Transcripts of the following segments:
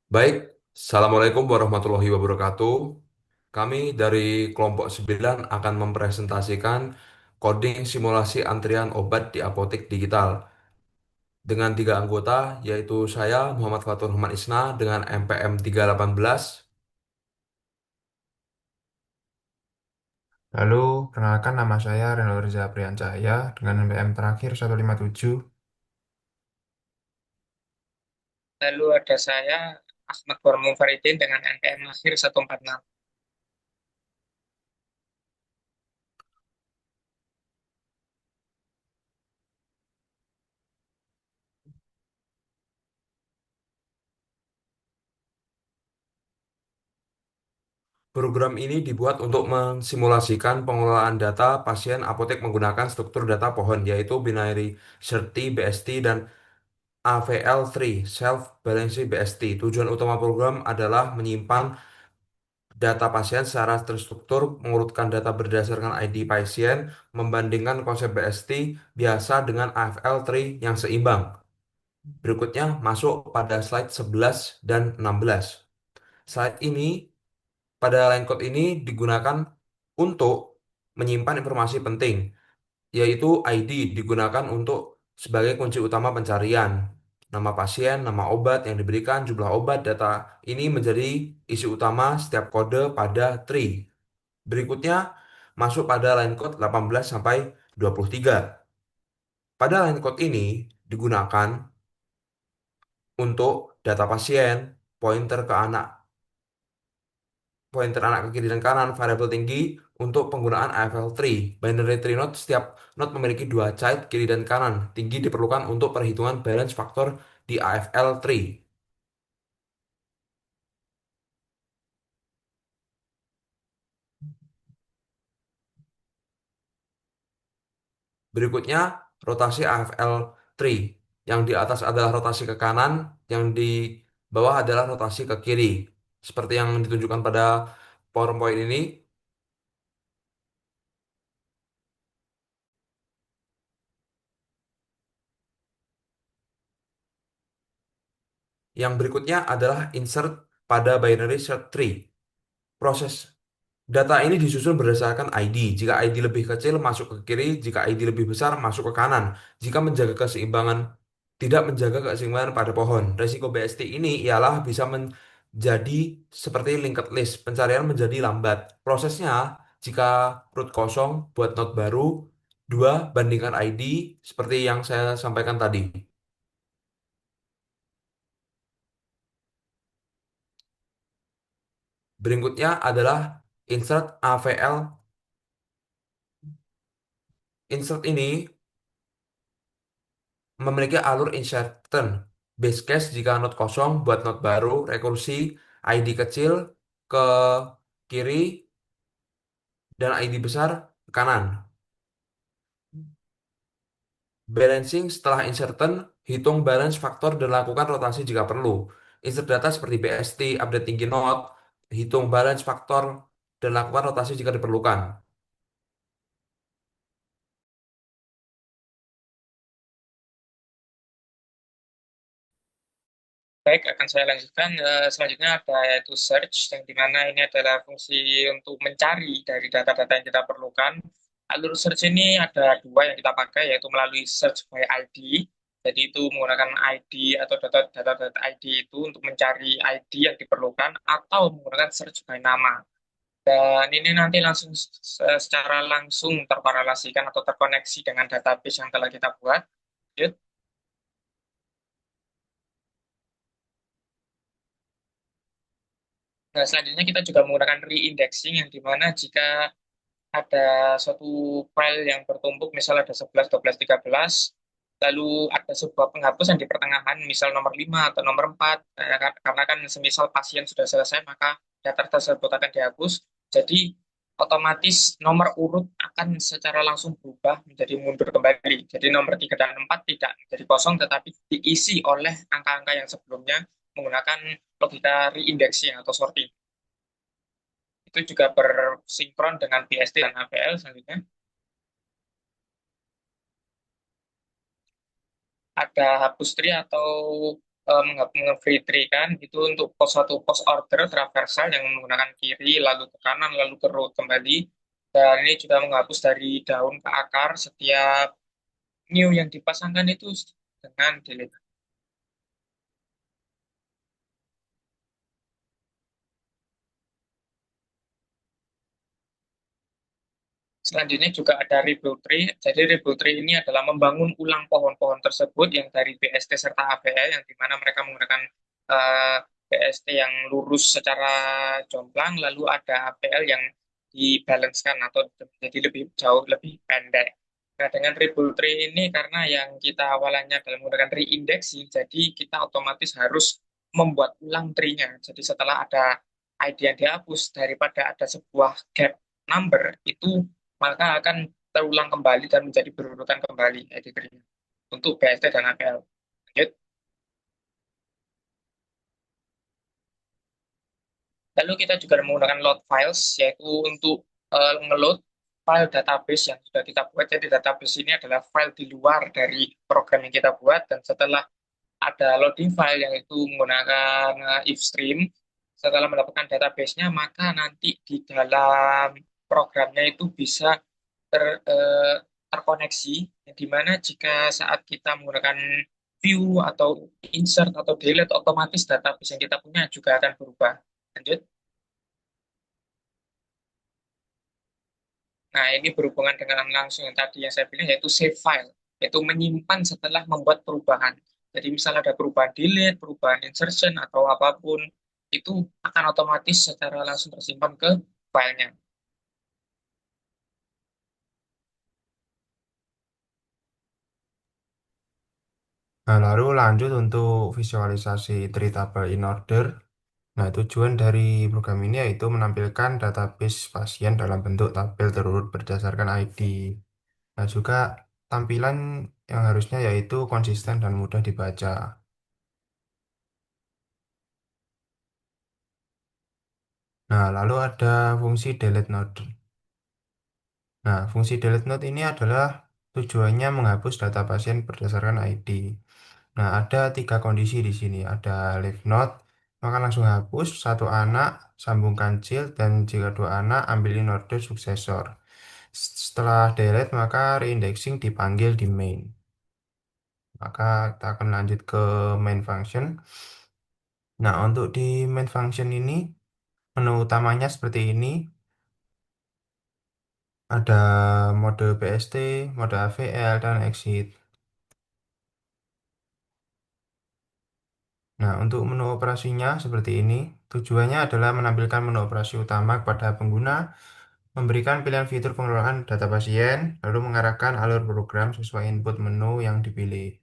Baik, Assalamualaikum warahmatullahi wabarakatuh. Kami dari kelompok 9 akan mempresentasikan coding simulasi antrian obat di apotek digital dengan tiga anggota, yaitu saya Muhammad Fatur Rahman Isna dengan MPM 318. Lalu, kenalkan nama saya Reno Riza Priyancahaya dengan NPM terakhir 157. Lalu ada saya, Ahmad Bormu Faridin dengan NPM akhir 146. Program ini dibuat untuk mensimulasikan pengelolaan data pasien apotek menggunakan struktur data pohon, yaitu binary search tree BST dan AVL3 Self Balancing BST. Tujuan utama program adalah menyimpan data pasien secara terstruktur, mengurutkan data berdasarkan ID pasien, membandingkan konsep BST biasa dengan AFL3 yang seimbang. Berikutnya masuk pada slide 11 dan 16. Slide ini pada line code ini digunakan untuk menyimpan informasi penting, yaitu ID digunakan untuk sebagai kunci utama pencarian. Nama pasien, nama obat yang diberikan, jumlah obat, data ini menjadi isi utama setiap kode pada tree. Berikutnya masuk pada line code 18 sampai 23. Pada line code ini digunakan untuk data pasien, pointer ke anak, pointer anak ke kiri dan kanan, variabel tinggi untuk penggunaan AFL3. Binary tree node, setiap node memiliki dua child kiri dan kanan. Tinggi diperlukan untuk perhitungan balance faktor di AFL3. Berikutnya, rotasi AFL3. Yang di atas adalah rotasi ke kanan, yang di bawah adalah rotasi ke kiri. Seperti yang ditunjukkan pada PowerPoint ini. Yang berikutnya adalah insert pada binary search tree. Proses data ini disusun berdasarkan ID. Jika ID lebih kecil, masuk ke kiri. Jika ID lebih besar, masuk ke kanan. Jika menjaga keseimbangan, tidak menjaga keseimbangan pada pohon. Resiko BST ini ialah bisa menjadi seperti linked list. Pencarian menjadi lambat. Prosesnya, jika root kosong, buat node baru. Dua, bandingkan ID seperti yang saya sampaikan tadi. Berikutnya adalah insert AVL. Insert ini memiliki alur insertion. Base case jika node kosong, buat node baru, rekursi, ID kecil ke kiri, dan ID besar ke kanan. Balancing setelah insertion, hitung balance faktor dan lakukan rotasi jika perlu. Insert data seperti BST, update tinggi node, hitung balance faktor, dan lakukan rotasi jika diperlukan. Baik, akan saya lanjutkan. Selanjutnya ada yaitu search, yang dimana ini adalah fungsi untuk mencari dari data-data yang kita perlukan. Alur search ini ada dua yang kita pakai, yaitu melalui search by ID. Jadi itu menggunakan ID atau data-data ID itu untuk mencari ID yang diperlukan, atau menggunakan search by nama. Dan ini nanti langsung secara langsung terkorelasikan atau terkoneksi dengan database yang telah kita buat. Yuk. Nah, selanjutnya kita juga menggunakan re-indexing, yang dimana jika ada suatu file yang bertumpuk, misal ada 11, 12, 13, lalu ada sebuah penghapusan di pertengahan, misal nomor 5 atau nomor 4, karena kan semisal pasien sudah selesai, maka data tersebut akan dihapus. Jadi, otomatis nomor urut akan secara langsung berubah menjadi mundur kembali. Jadi, nomor 3 dan 4 tidak menjadi kosong, tetapi diisi oleh angka-angka yang sebelumnya menggunakan logika re-indexing atau sorting. Itu juga bersinkron dengan BST dan AVL selanjutnya. Ada hapus tree atau nge-free kan itu untuk pos satu pos order traversal yang menggunakan kiri lalu ke kanan lalu ke root kembali, dan ini juga menghapus dari daun ke akar setiap new yang dipasangkan itu dengan delete. Selanjutnya juga ada rebuild tree. Jadi rebuild tree ini adalah membangun ulang pohon-pohon tersebut yang dari BST serta AVL yang dimana mereka menggunakan BST yang lurus secara jomplang, lalu ada AVL yang dibalancekan atau jadi lebih jauh lebih pendek. Nah, dengan rebuild tree ini karena yang kita awalannya dalam menggunakan reindexing, jadi kita otomatis harus membuat ulang tree-nya. Jadi setelah ada ID yang dihapus, daripada ada sebuah gap number, itu maka akan terulang kembali dan menjadi berurutan kembali editornya untuk BST dan APL. Lanjut. Lalu kita juga menggunakan load files, yaitu untuk ngeload file database yang sudah kita buat. Jadi database ini adalah file di luar dari program yang kita buat, dan setelah ada loading file yang itu menggunakan if stream, setelah mendapatkan database-nya, maka nanti di dalam programnya itu bisa terkoneksi, yang dimana jika saat kita menggunakan view atau insert atau delete, otomatis database yang kita punya juga akan berubah. Lanjut. Nah, ini berhubungan dengan langsung yang tadi yang saya bilang, yaitu save file, yaitu menyimpan setelah membuat perubahan. Jadi misalnya ada perubahan delete, perubahan insertion, atau apapun, itu akan otomatis secara langsung tersimpan ke filenya. Nah, lalu lanjut untuk visualisasi tree table in order. Nah, tujuan dari program ini yaitu menampilkan database pasien dalam bentuk tabel terurut berdasarkan ID. Nah, juga tampilan yang harusnya yaitu konsisten dan mudah dibaca. Nah, lalu ada fungsi delete node. Nah, fungsi delete node ini adalah tujuannya menghapus data pasien berdasarkan ID. Nah, ada tiga kondisi di sini. Ada leave node, maka langsung hapus satu anak, sambungkan child, dan jika dua anak, ambil in order suksesor. Setelah delete, maka reindexing dipanggil di main. Maka kita akan lanjut ke main function. Nah, untuk di main function ini, menu utamanya seperti ini. Ada mode BST, mode AVL, dan exit. Nah, untuk menu operasinya seperti ini. Tujuannya adalah menampilkan menu operasi utama kepada pengguna, memberikan pilihan fitur pengelolaan data pasien, lalu mengarahkan alur program sesuai input menu yang dipilih.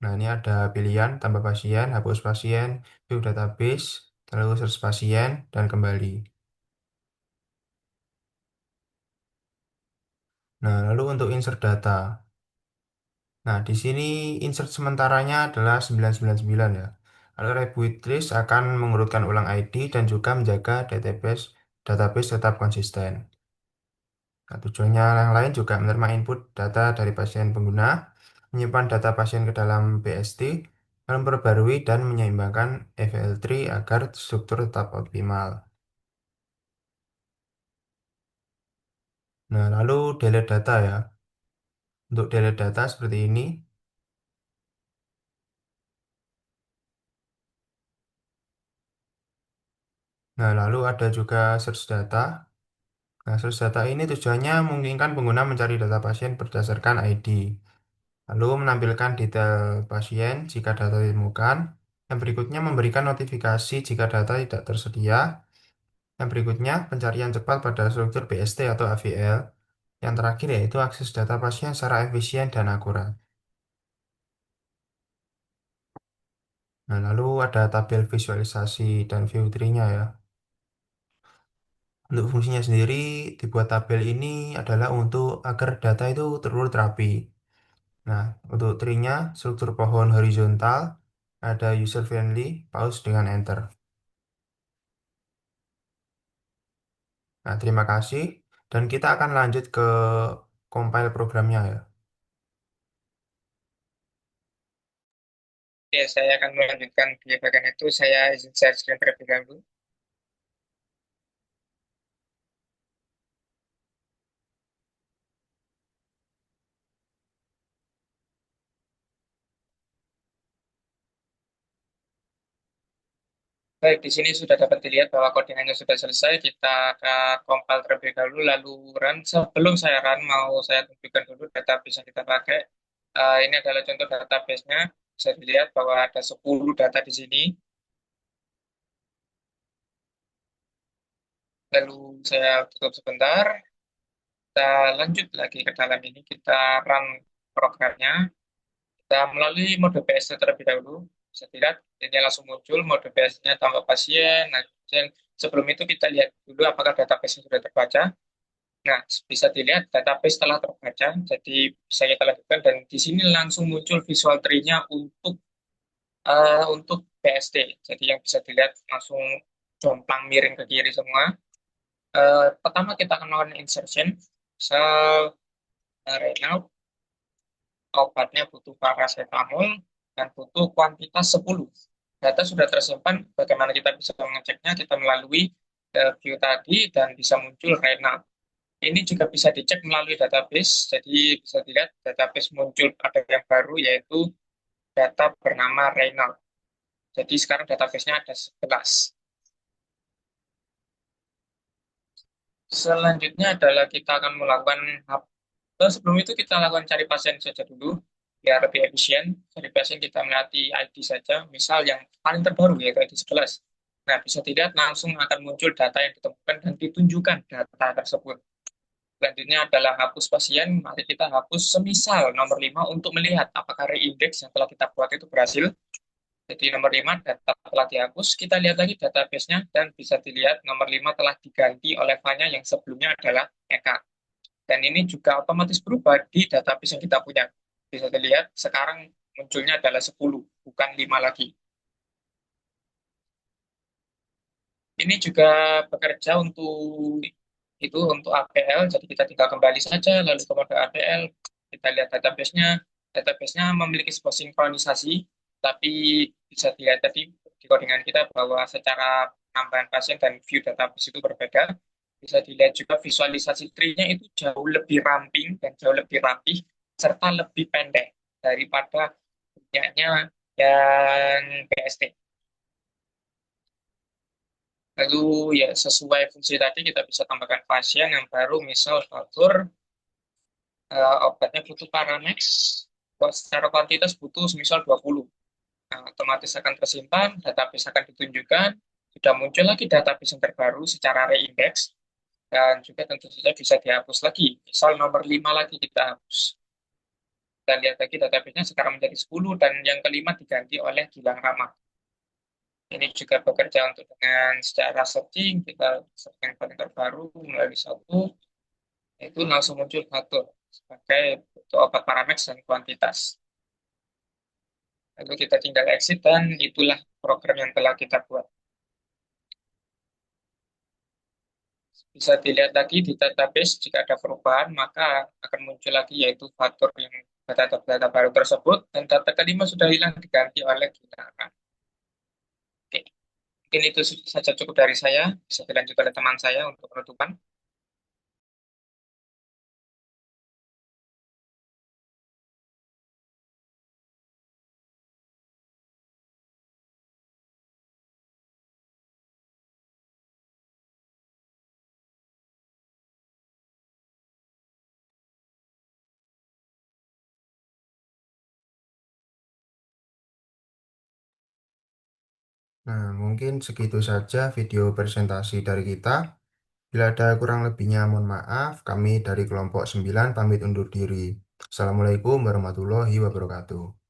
Nah, ini ada pilihan tambah pasien, hapus pasien, view database, lalu search pasien, dan kembali. Nah, lalu untuk insert data. Nah, di sini insert sementaranya adalah 999 ya. Lalu Rebuild List akan mengurutkan ulang ID dan juga menjaga database tetap konsisten. Nah, tujuannya yang lain juga menerima input data dari pasien pengguna, menyimpan data pasien ke dalam BST, memperbarui dan menyeimbangkan FL3 agar struktur tetap optimal. Nah, lalu delete data ya. Untuk delete data seperti ini. Nah, lalu ada juga search data. Nah, search data ini tujuannya memungkinkan pengguna mencari data pasien berdasarkan ID, lalu menampilkan detail pasien jika data ditemukan. Yang berikutnya memberikan notifikasi jika data tidak tersedia. Yang berikutnya pencarian cepat pada struktur BST atau AVL. Yang terakhir yaitu akses data pasien secara efisien dan akurat. Nah, lalu ada tabel visualisasi dan view tree-nya ya. Untuk fungsinya sendiri, dibuat tabel ini adalah untuk agar data itu terurut rapi. Nah, untuk tree-nya, struktur pohon horizontal, ada user friendly, pause dengan enter. Nah, terima kasih. Dan kita akan lanjut ke compile programnya ya. Oke, saya akan melanjutkan di bagian itu. Saya izin share screen terlebih dahulu. Baik, di sini sudah dapat dilihat bahwa codingannya sudah selesai. Kita akan compile terlebih dahulu, lalu run. Sebelum saya run, mau saya tunjukkan dulu database yang kita pakai. Ini adalah contoh database-nya. Bisa dilihat bahwa ada 10 data di sini. Lalu saya tutup sebentar. Kita lanjut lagi ke dalam ini. Kita run programnya. Kita melalui mode PS terlebih dahulu. Bisa dilihat, ini langsung muncul mode PS-nya tambah pasien. Nah, dan sebelum itu kita lihat dulu apakah database sudah terbaca. Nah, bisa dilihat database telah terbaca, jadi bisa kita lanjutkan dan di sini langsung muncul visual tree-nya untuk BSD. Jadi yang bisa dilihat langsung jomplang miring ke kiri semua. Pertama kita akan melakukan insertion. Misal Renault obatnya butuh paracetamol dan butuh kuantitas 10. Data sudah tersimpan, bagaimana kita bisa mengeceknya? Kita melalui view tadi dan bisa muncul Renault. Ini juga bisa dicek melalui database, jadi bisa dilihat database muncul ada yang baru yaitu data bernama Reynolds. Jadi sekarang database-nya ada 11. Selanjutnya adalah kita akan melakukan sebelum itu kita lakukan cari pasien saja dulu biar lebih efisien. Cari pasien kita melewati ID saja, misal yang paling terbaru yaitu ID 11. Nah, bisa dilihat langsung akan muncul data yang ditemukan dan ditunjukkan data tersebut. Selanjutnya adalah hapus pasien. Mari kita hapus semisal nomor 5 untuk melihat apakah reindeks yang telah kita buat itu berhasil. Jadi nomor 5 data telah dihapus. Kita lihat lagi database-nya dan bisa dilihat nomor 5 telah diganti oleh file-nya yang sebelumnya adalah Eka. Dan ini juga otomatis berubah di database yang kita punya. Bisa dilihat sekarang munculnya adalah 10, bukan 5 lagi. Ini juga bekerja untuk APL, jadi kita tinggal kembali saja lalu ke mode APL, kita lihat database-nya. Database-nya memiliki sebuah sinkronisasi, tapi bisa dilihat tadi di codingan kita bahwa secara penambahan pasien dan view database itu berbeda. Bisa dilihat juga visualisasi tree-nya itu jauh lebih ramping dan jauh lebih rapih, serta lebih pendek daripada punyanya yang PST. Lalu ya sesuai fungsi tadi kita bisa tambahkan pasien yang baru, misal faktur obatnya butuh Paramex, secara kuantitas butuh misal 20. Nah, otomatis akan tersimpan, database akan ditunjukkan, sudah muncul lagi database yang terbaru secara reindex, dan juga tentu saja bisa dihapus lagi. Misal nomor 5 lagi kita hapus. Kita lihat lagi database-nya sekarang menjadi 10, dan yang kelima diganti oleh Gilang Rama. Ini juga bekerja untuk dengan secara searching, kita search yang paling terbaru melalui satu, itu langsung muncul faktur sebagai bentuk obat Paramex dan kuantitas. Lalu kita tinggal exit dan itulah program yang telah kita buat. Bisa dilihat lagi di database jika ada perubahan maka akan muncul lagi yaitu faktur yang data baru tersebut dan data kelima sudah hilang diganti oleh Gilaran. Oke, mungkin itu saja cukup dari saya. Bisa dilanjut oleh teman saya untuk penutupan. Nah, mungkin segitu saja video presentasi dari kita. Bila ada kurang lebihnya, mohon maaf. Kami dari kelompok 9 pamit undur diri. Assalamualaikum warahmatullahi wabarakatuh.